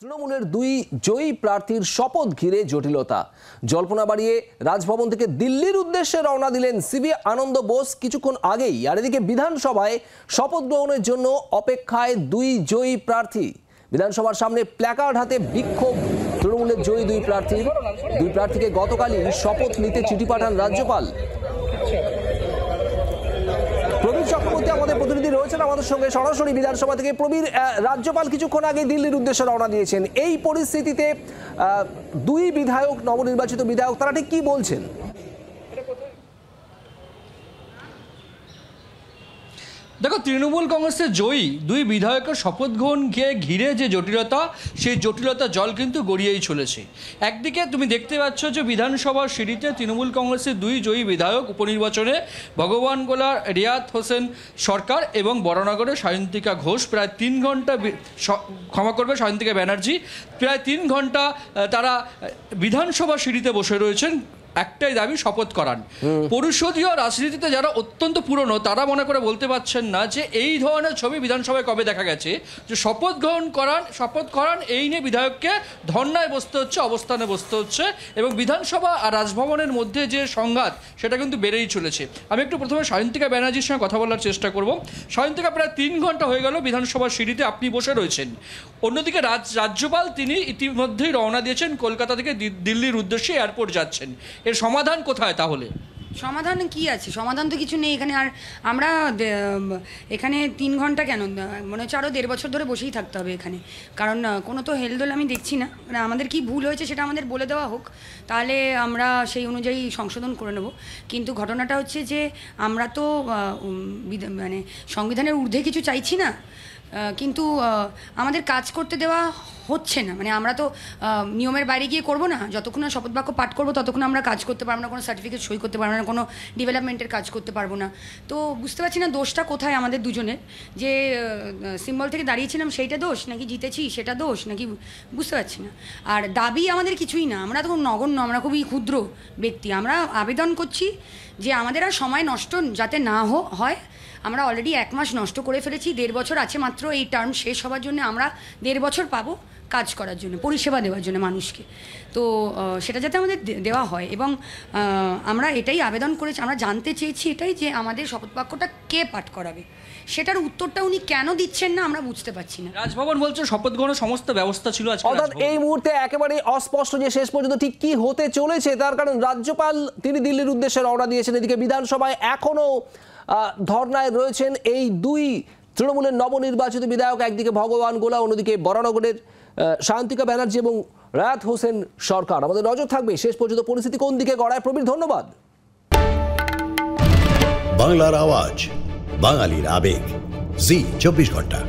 তৃণমূলের দুই জয়ী প্রার্থীর শপথ ঘিরে জটিলতা। জল্পনা বাড়িয়ে রাজভবন থেকে দিল্লির উদ্দেশ্যে রওনা দিলেন সিবি আনন্দ বোস কিছুক্ষণ আগেই। আর এদিকে বিধানসভায় শপথ গ্রহণের জন্য অপেক্ষায় দুই জয়ী প্রার্থী। বিধানসভার সামনে প্ল্যাকার্ড হাতে বিক্ষোভ তৃণমূলের জয়ী দুই প্রার্থীকে গতকালই শপথ নিতে চিঠি পাঠান রাজ্যপাল। প্রবীর চক্রবর্তী আমাদের প্রতিনিধি রয়েছেন আমাদের সঙ্গে সরাসরি বিধানসভা থেকে। প্রবীর, রাজ্যপাল কিছুক্ষণ আগে দিল্লির উদ্দেশ্যে রওনা দিয়েছেন, এই পরিস্থিতিতে দুই বিধায়ক, নবনির্বাচিত বিধায়ক, তারা ঠিক কি বলছেন? দেখো, তৃণমূল কংগ্রেসের জয়ী দুই বিধায়কের শপথ গ্রহণকে ঘিরে যে জটিলতা, সেই জটিলতা জল কিন্তু গড়িয়েই চলেছে। একদিকে তুমি দেখতে পাচ্ছ যে বিধানসভার সিঁড়িতে তৃণমূল কংগ্রেসের দুই জয়ী বিধায়ক উপনির্বাচনে ভগবানগোলার রিয়াত হোসেন সরকার এবং বরানগরের সায়ন্তিকা ঘোষ প্রায় 3 ঘন্টা, সায়ন্তিকা ব্যানার্জি প্রায় 3 ঘন্টা তারা বিধানসভার সিঁড়িতে বসে রয়েছেন। একটাই দাবি, শপথ করান। পরিষদীয় রাজনীতিতে যারা অত্যন্ত পুরনো তারা মনে করে বলতে পারছেন না যে এই ধরনের ছবি বিধানসভায় কবে দেখা গেছে, যে শপথ করান এই নিয়ে বিধায়ককে ধর্নায় বসতে হচ্ছে, অবস্থানে বসতে হচ্ছে, এবং বিধানসভা আর রাজভবনের মধ্যে যে সংঘাত সেটা কিন্তু বেড়েই চলেছে। আমি একটু প্রথমে সায়ন্তিকা ব্যানার্জির সঙ্গে কথা বলার চেষ্টা করব। সায়ন্তিকা, প্রায় 3 ঘন্টা হয়ে গেল বিধানসভার সিঁড়িতে আপনি বসে রয়েছেন। অন্যদিকে রাজ্যপাল তিনি ইতিমধ্যেই রওনা দিয়েছেন, কলকাতা থেকে দিল্লির উদ্দেশ্যে এয়ারপোর্ট যাচ্ছেন। এর সমাধান কোথায় তাহলে? সমাধান কি আছে? সমাধান তো কিছু নেই এখানে। আর আমরা এখানে 3 ঘন্টা কেন, মনে হচ্ছে আরও 1.5 বছর ধরে বসেই থাকতে হবে এখানে। কারণ কোনো তো হেলদোল আমি দেখছি না। মানে আমাদের কি ভুল হয়েছে সেটা আমাদের বলে দেওয়া হোক, তাহলে আমরা সেই অনুযায়ী সংশোধন করে নেব। কিন্তু ঘটনাটা হচ্ছে যে আমরা তো মানে সংবিধানের ঊর্ধ্বে কিছু চাইছি না, কিন্তু আমাদের কাজ করতে দেওয়া হচ্ছে না। মানে আমরা তো নিয়মের বাইরে গিয়ে করবো না। যতক্ষণ না শপথ বাক্য পাঠ করবো ততক্ষণ আমরা কাজ করতে পারবো না, কোনো সার্টিফিকেট সই করতে পারবো না, কোনো ডেভেলপমেন্টের কাজ করতে পারবো না। তো বুঝতে পারছি না দোষটা কোথায় আমাদের দুজনের। যে সিম্বল থেকে দাঁড়িয়েছিলাম সেইটা দোষ, নাকি জিতেছি সেটা দোষ, নাকি বুঝতে পারছি না। আর দাবি আমাদের কিছুই না, আমরা তো নগণ্য, আমরা খুবই ক্ষুদ্র ব্যক্তি। আমরা আবেদন করছি যে আমাদের আর সময় নষ্ট যাতে না হয়। আমরা অলরেডি 1 মাস নষ্ট করে ফেলেছি, 1.5 বছর আছে মাত্র এই টার্ম শেষ হওয়ার জন্য। আমরা 1.5 বছর পাবো কাজ করার জন্য, পরিষেবা দেওয়ার জন্য মানুষকে। তো সেটা যাতে আমাদের দেওয়া হয়, এবং আমরা এটাই আবেদন করেছি। আমরা জানতে চেয়েছি এটাই যে আমাদের শপথ বাক্যটা কে পাঠ করাবে, সেটার উত্তরটা উনি কেন দিচ্ছেন না আমরা বুঝতে পারছি না। রাজভবন বলছে শপথ গ্রহণের সমস্ত ব্যবস্থা ছিল। অর্থাৎ এই মুহূর্তে একেবারে অস্পষ্ট যে শেষ পর্যন্ত ঠিক কি হতে চলেছে, তার কারণ রাজ্যপাল তিনি দিল্লির উদ্দেশ্যে রওনা দিয়েছেন। এদিকে বিধানসভায় এখনো ধর্নায় রয়েছেন এই দুই তৃণমূলের নবনির্বাচিত বিধায়ক, একদিকে ভগবান গোলা, অন্যদিকে বরানগরের সায়ন্তিকা ব্যানার্জি এবং রিয়াত হোসেন সরকার। আমাদের নজর থাকবে শেষ পর্যন্ত পরিস্থিতি কোন দিকে গড়ায়। প্রবীর, ধন্যবাদ। বাংলার আওয়াজ, বাঙালির আবেগ, জি 24 ঘন্টা।